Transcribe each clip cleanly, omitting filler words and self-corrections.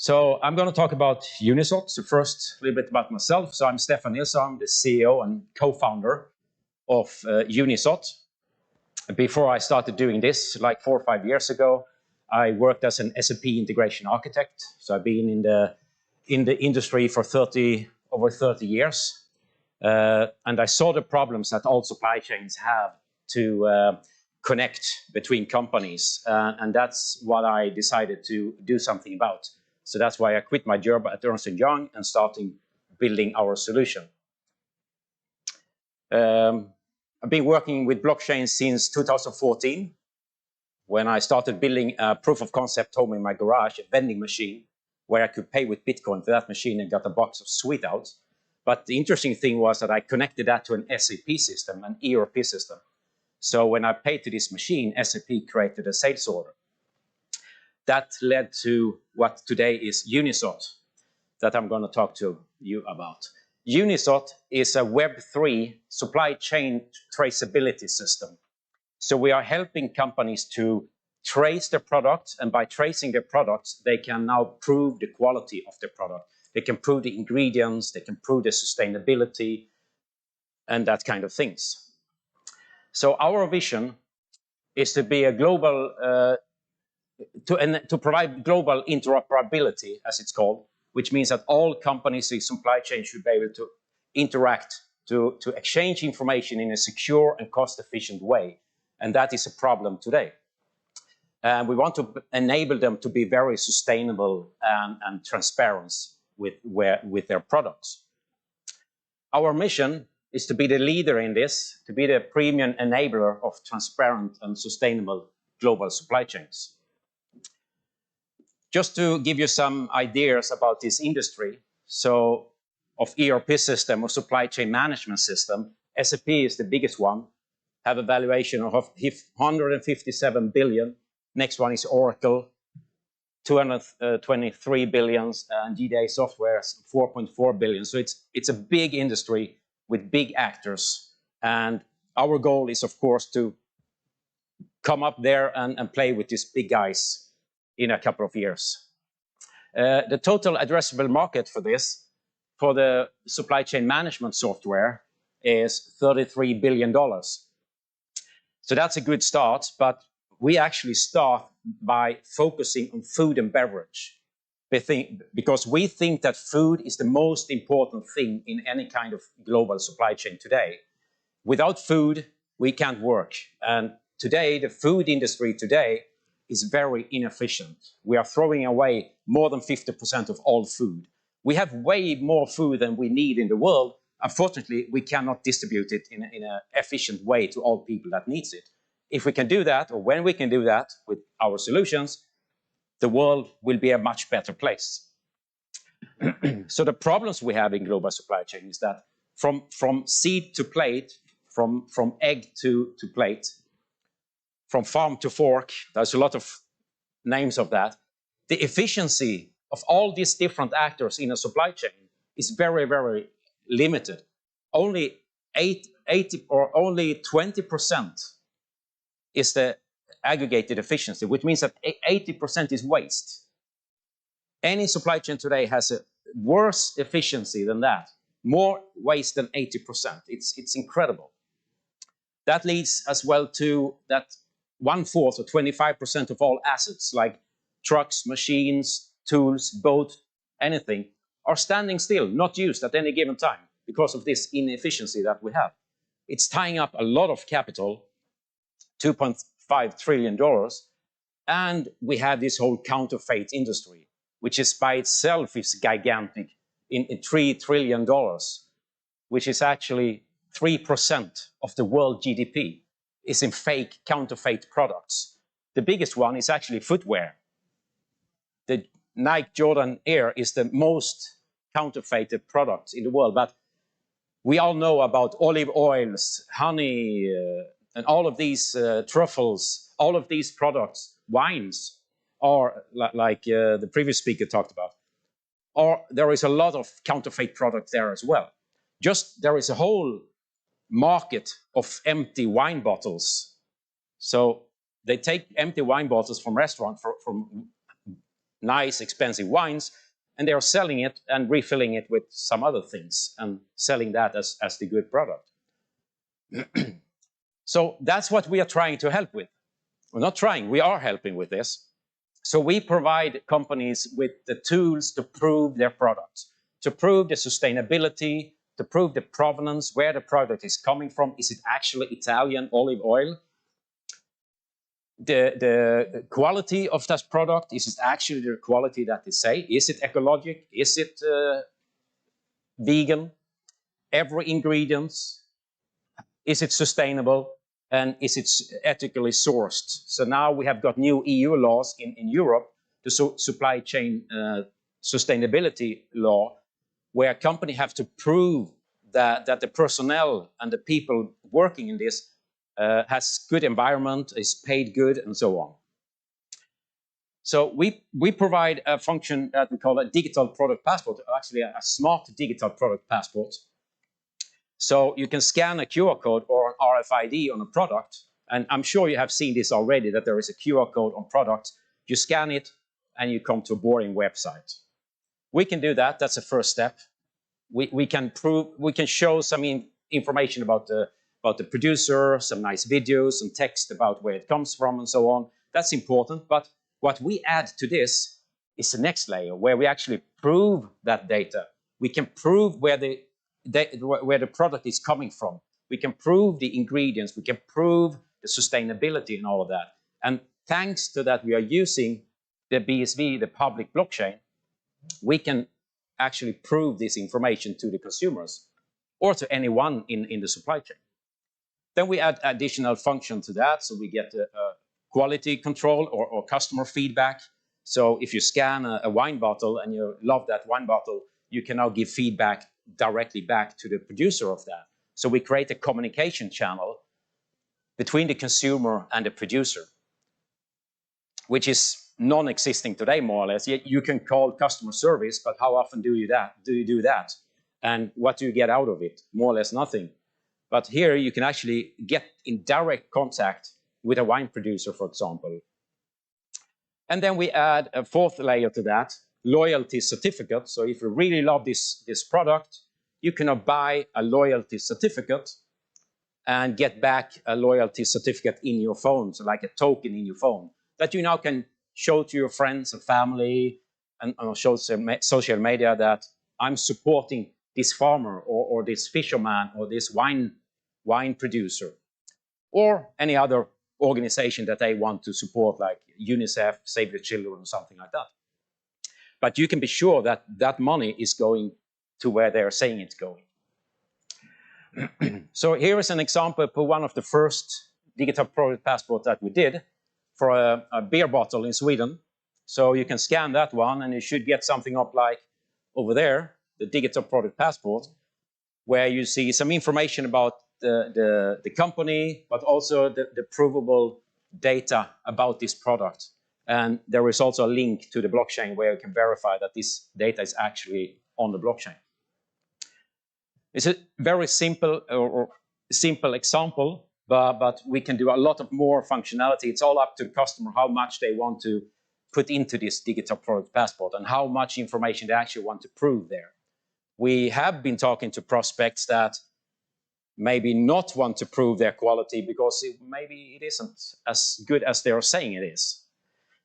So I'm going to talk about UNISOT. So first, a little bit about myself. So I'm Stephan Nilsson, I'm the CEO and co-founder of UNISOT. Before I started doing this, like 4 or 5 years ago, I worked as an SAP integration architect. So I've been in the industry for over 30 years. And I saw the problems that all supply chains have to connect between companies. And that's what I decided to do something about. So that's why I quit my job at Ernst & Young and started building our solution. I've been working with blockchain since 2014, when I started building a proof of concept home in my garage, a vending machine, where I could pay with Bitcoin for that machine and got a box of sweet out. But the interesting thing was that I connected that to an SAP system, an ERP system. So when I paid to this machine, SAP created a sales order. That led to what today is UNISOT, that I'm going to talk to you about. UNISOT is a Web3 supply chain traceability system. So we are helping companies to trace their products, and by tracing their products, they can now prove the quality of their product. They can prove the ingredients, they can prove the sustainability, and that kind of things. So our vision is to be a global, to provide global interoperability, as it's called, which means that all companies in supply chain should be able to interact, to exchange information in a secure and cost-efficient way. And that is a problem today. And we want to enable them to be very sustainable and transparent with their products. Our mission is to be the leader in this, to be the premium enabler of transparent and sustainable global supply chains. Just to give you some ideas about this industry, so of ERP system or supply chain management system, SAP is the biggest one, have a valuation of 157 billion. Next one is Oracle, 223 billion, and GDA Software 4.4 billion. So it's a big industry with big actors. And our goal is, of course, to come up there and play with these big guys in a couple of years. The total addressable market for this, for the supply chain management software, is $33 billion. So that's a good start, but we actually start by focusing on food and beverage, because we think that food is the most important thing in any kind of global supply chain today. Without food, we can't work. And today, the food industry today is very inefficient. We are throwing away more than 50% of all food. We have way more food than we need in the world. Unfortunately, we cannot distribute it in an efficient way to all people that needs it. If we can do that, or when we can do that with our solutions, the world will be a much better place. So the problems we have in global supply chain is that from seed to plate, from egg to plate, from farm to fork, there's a lot of names of that. The efficiency of all these different actors in a supply chain is very, very limited. Only 80 or only 20% is the aggregated efficiency, which means that 80% is waste. Any supply chain today has a worse efficiency than that, more waste than 80%. It's incredible. That leads as well to that 1/4 or 25% of all assets, like trucks, machines, tools, boat, anything, are standing still, not used at any given time because of this inefficiency that we have. It's tying up a lot of capital, $2.5 trillion, and we have this whole counterfeit industry, which is by itself is gigantic in $3 trillion, which is actually 3% of the world GDP is in fake counterfeit products. The biggest one is actually footwear. The Nike Jordan Air is the most counterfeited product in the world, but we all know about olive oils, honey, and all of these truffles, all of these products, wines, or like the previous speaker talked about, or there is a lot of counterfeit products there as well. Just there is a whole market of empty wine bottles. So they take empty wine bottles from restaurants, from nice, expensive wines, and they are selling it and refilling it with some other things and selling that as the good product. So that's what we are trying to help with. We're not trying, we are helping with this. So we provide companies with the tools to prove their products, to prove the sustainability, to prove the provenance, where the product is coming from. Is it actually Italian olive oil? The quality of that product, is it actually the quality that they say? Is it ecologic? Is it vegan? Every ingredient? Is it sustainable? And is it ethically sourced? So now we have got new EU laws in Europe, the supply chain sustainability law, where companies have to prove that the personnel and the people working in this has good environment, is paid good, and so on. So we provide a function that we call a digital product passport, actually a smart digital product passport. So you can scan a QR code or an RFID on a product, and I'm sure you have seen this already, that there is a QR code on products. You scan it, and you come to a boring website. We can do that. That's the first step. We can show some information about the producer, some nice videos, some text about where it comes from, and so on. That's important. But what we add to this is the next layer, where we actually prove that data. We can prove where the product is coming from. We can prove the ingredients. We can prove the sustainability and all of that. And thanks to that, we are using the BSV, the public blockchain. We can actually prove this information to the consumers or to anyone in the supply chain. Then we add additional function to that, so we get quality control or customer feedback. So if you scan a wine bottle and you love that wine bottle, you can now give feedback directly back to the producer of that. So we create a communication channel between the consumer and the producer, which is non-existing today, more or less. You can call customer service, but how often do you do that? And what do you get out of it? More or less nothing. But here you can actually get in direct contact with a wine producer, for example. And then we add a fourth layer to that, loyalty certificate. So if you really love this product, you can now buy a loyalty certificate and get back a loyalty certificate in your phone, so like a token in your phone, that you now can show to your friends and family and show social media that I'm supporting this farmer or this fisherman or this wine producer or any other organization that they want to support, like UNICEF, Save the Children, or something like that. But you can be sure that that money is going to where they're saying it's going. So here is an example for one of the first digital product passports that we did for a beer bottle in Sweden. So you can scan that one and you should get something up like over there, the digital product passport, where you see some information about the company, but also the provable data about this product. And there is also a link to the blockchain where you can verify that this data is actually on the blockchain. It's a very simple simple example, but we can do a lot of more functionality. It's all up to the customer how much they want to put into this digital product passport and how much information they actually want to prove there. We have been talking to prospects that maybe not want to prove their quality because maybe it isn't as good as they're saying it is.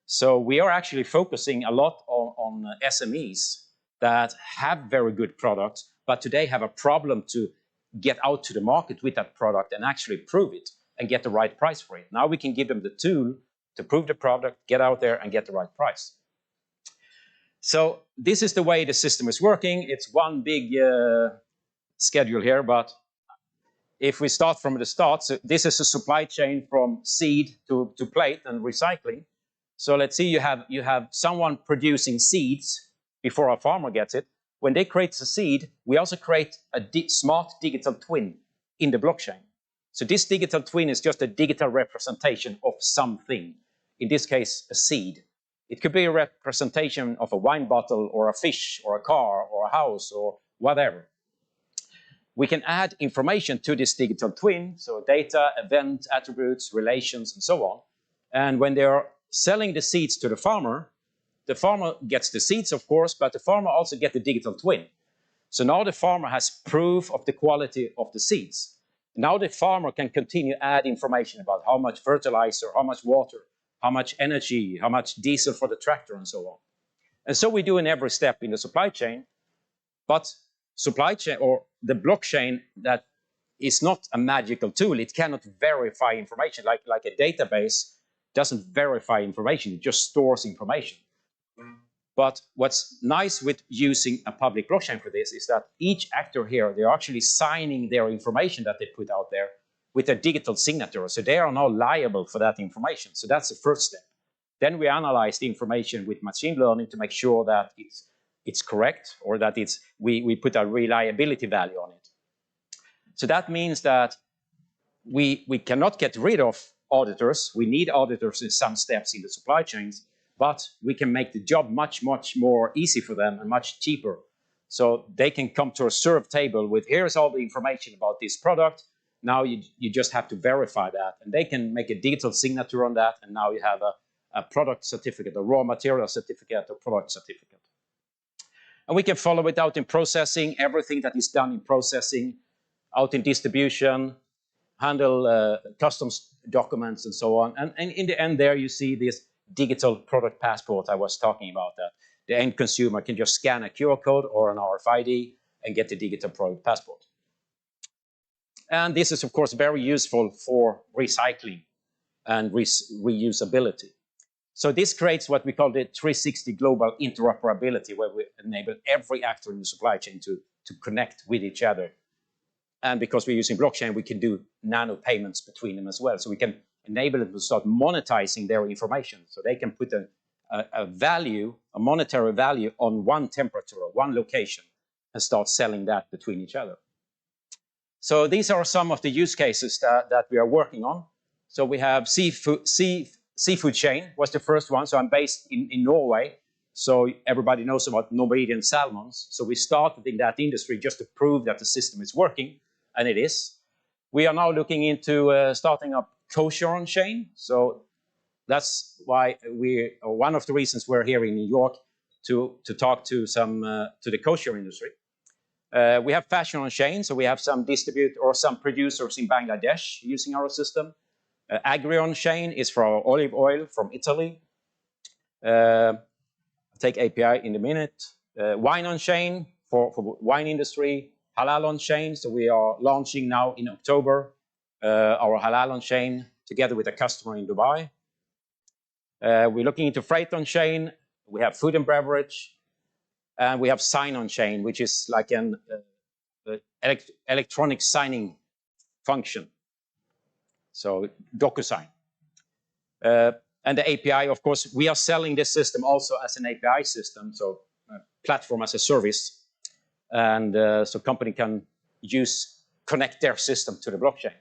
So we are actually focusing a lot on SMEs that have very good products, but today have a problem to get out to the market with that product and actually prove it and get the right price for it. Now we can give them the tool to prove the product, get out there and get the right price. So this is the way the system is working. It's one big schedule here, but if we start from the start, so this is a supply chain from seed to plate and recycling. So let's see, you have someone producing seeds before a farmer gets it. When they create the seed, we also create a smart digital twin in the blockchain. So this digital twin is just a digital representation of something. In this case, a seed. It could be a representation of a wine bottle or a fish or a car or a house or whatever. We can add information to this digital twin, so data, event, attributes, relations, and so on. And when they're selling the seeds to the farmer, the farmer gets the seeds, of course, but the farmer also gets the digital twin. So now the farmer has proof of the quality of the seeds. Now the farmer can continue to add information about how much fertilizer, how much water, how much energy, how much diesel for the tractor, and so on. And so we do in every step in the supply chain. But supply chain, or the blockchain, that is not a magical tool. It cannot verify information. Like a database doesn't verify information, it just stores information. But what's nice with using a public blockchain for this is that each actor here, they're actually signing their information that they put out there with a digital signature. So they are now liable for that information. So that's the first step. Then we analyze the information with machine learning to make sure that it's correct, or that we put a reliability value on it. So that means that we cannot get rid of auditors. We need auditors in some steps in the supply chains, but we can make the job much, much more easy for them and much cheaper. So they can come to a serve table with, here's all the information about this product. Now you just have to verify that. And they can make a digital signature on that. And now you have a product certificate, a raw material certificate, or product certificate. And we can follow it out in processing, everything that is done in processing, out in distribution, handle customs documents and so on. And in the end there you see this digital product passport I was talking about, that the end consumer can just scan a QR code or an RFID and get the digital product passport. And this is of course very useful for recycling and reusability. So this creates what we call the 360 global interoperability, where we enable every actor in the supply chain to connect with each other. And because we're using blockchain, we can do nano payments between them as well. So we can enable them to start monetizing their information. So they can put a value, a monetary value on one temperature or one location and start selling that between each other. So these are some of the use cases that we are working on. So we have seafood chain was the first one. So I'm based in Norway. So everybody knows about Norwegian salmons. So we started in that industry just to prove that the system is working, and it is. We are now looking into starting up kosher on chain. So that's why one of the reasons we're here in New York to talk to the kosher industry. We have fashion on chain, so we have some some producers in Bangladesh using our system. Agri on chain is for our olive oil from Italy. I'll take API in a minute. Wine on chain for wine industry. Halal on chain, so we are launching now in October our halal on chain together with a customer in Dubai. We're looking into freight on chain. We have food and beverage. And we have sign on chain, which is like an electronic signing function. So DocuSign. And the API, of course, we are selling this system also as an API system, so platform as a service. And so company can connect their system to the blockchain.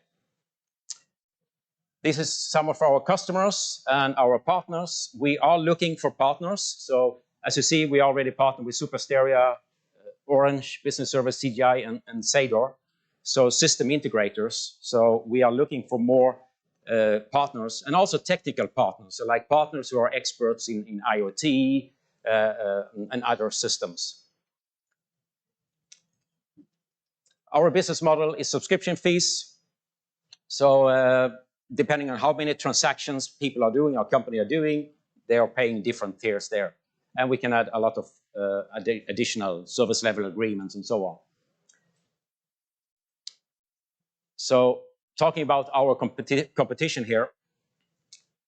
This is some of our customers and our partners. We are looking for partners. So as you see, we already partnered with Supersteria, Orange, Business Service, CGI, and Sador. So system integrators. So we are looking for more partners, and also technical partners, so like partners who are experts in IoT and other systems. Our business model is subscription fees. So depending on how many transactions people are doing, our company are doing, they are paying different tiers there. And we can add a lot of additional service level agreements and so on. So talking about our competition here.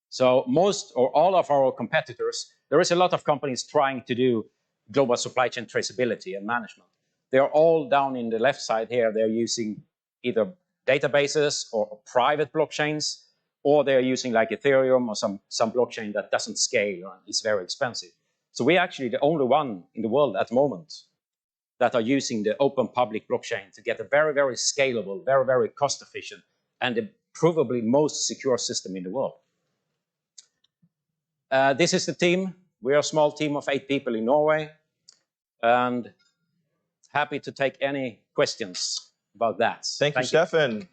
So most or all of our competitors, there is a lot of companies trying to do global supply chain traceability and management. They're all down in the left side here. They're using either databases or private blockchains, or they're using like Ethereum or some blockchain that doesn't scale or is very expensive. So we're actually the only one in the world at the moment that are using the open public blockchain to get a very, very scalable, very, very cost efficient, and the probably most secure system in the world. This is the team. We are a small team of 8 people in Norway, and happy to take any questions about that. Thank you, Stephan.